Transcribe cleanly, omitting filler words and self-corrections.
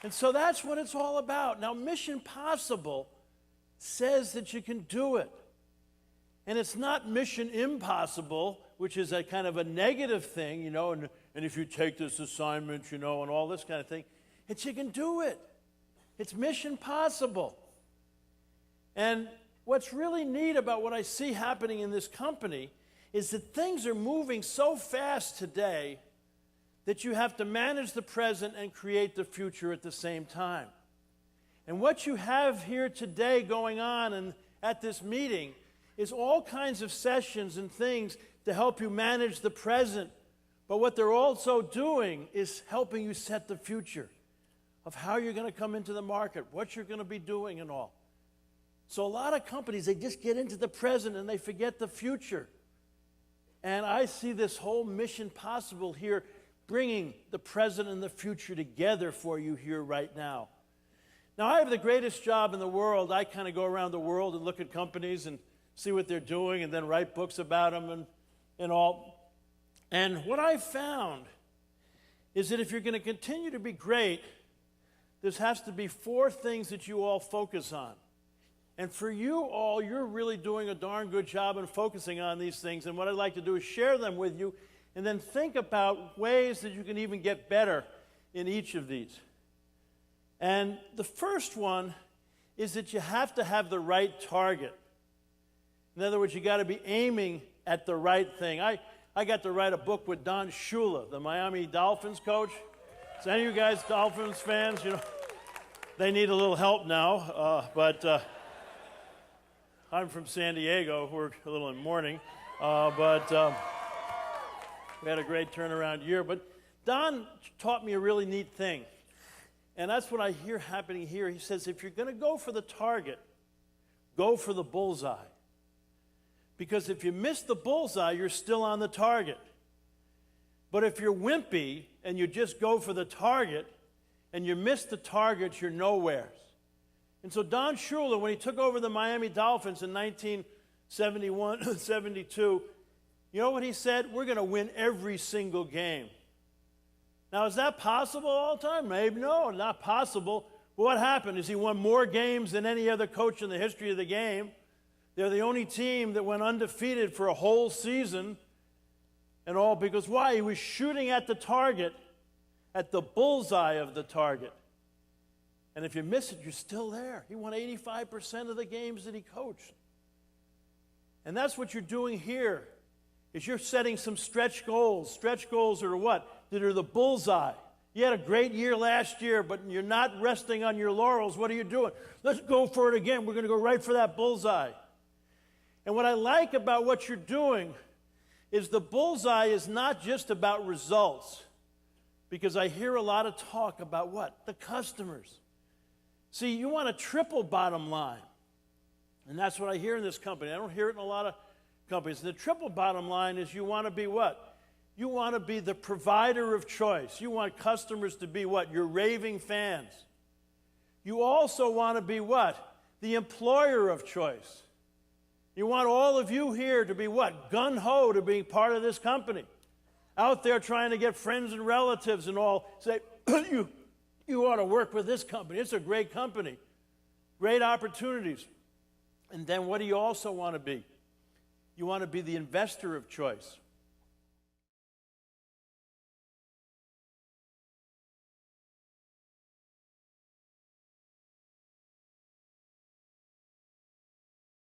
And so that's what it's all about. Now, Mission Possible says that you can do it. And it's not Mission Impossible, which is a kind of a negative thing, you know, and if you take this assignment, you know, and all this kind of thing. It's you can do it. It's Mission Possible. And what's really neat about what I see happening in this company is that things are moving so fast today that you have to manage the present and create the future at the same time. And what you have here today going on and at this meeting is all kinds of sessions and things to help you manage the present. But what they're also doing is helping you set the future of how you're going to come into the market, what you're going to be doing and all. So a lot of companies, they just get into the present and they forget the future. And I see this whole Mission Possible here bringing the present and the future together for you here right now. Now, I have the greatest job in the world. I kind of go around the world and look at companies and see what they're doing and then write books about them and all. And what I found is that if you're going to continue to be great, there has to be 4 things that you all focus on. And for you all, you're really doing a darn good job in focusing on these things. And what I'd like to do is share them with you and then think about ways that you can even get better in each of these. And the first one is that you have to have the right target. In other words, you got to be aiming at the right thing. I got to write a book with Don Shula, the Miami Dolphins coach. So any of you guys Dolphins fans, you know, they need a little help now. But I'm from San Diego. We're a little in mourning. We had a great turnaround year. But Don taught me a really neat thing. And that's what I hear happening here. He says, if you're going to go for the target, go for the bullseye. Because if you miss the bullseye, you're still on the target. But if you're wimpy and you just go for the target and you miss the target, you're nowhere. And so Don Shula, when he took over the Miami Dolphins in 1971, 72, you know what he said? We're going to win every single game. Now, is that possible all the time? Maybe no, not possible. But what happened is he won more games than any other coach in the history of the game. They're the only team that went undefeated for a whole season and all because why? He was shooting at the target, at the bullseye of the target. And if you miss it, you're still there. He won 85% of the games that he coached. And that's what you're doing here, is you're setting some stretch goals. Stretch goals are what? That are the bullseye. You had a great year last year, but you're not resting on your laurels. What are you doing? Let's go for it again. We're going to go right for that bullseye. And what I like about what you're doing is the bullseye is not just about results, because I hear a lot of talk about what? The customers. See, you want a triple bottom line. And that's what I hear in this company. I don't hear it in a lot of companies. The triple bottom line is you want to be what? You want to be the provider of choice. You want customers to be what? Your raving fans. You also want to be what? The employer of choice. You want all of you here to be what? Gung-ho to be part of this company. Out there trying to get friends and relatives and all. Say, you ought to work with this company. It's a great company. Great opportunities. And then what do you also want to be? You want to be the investor of choice.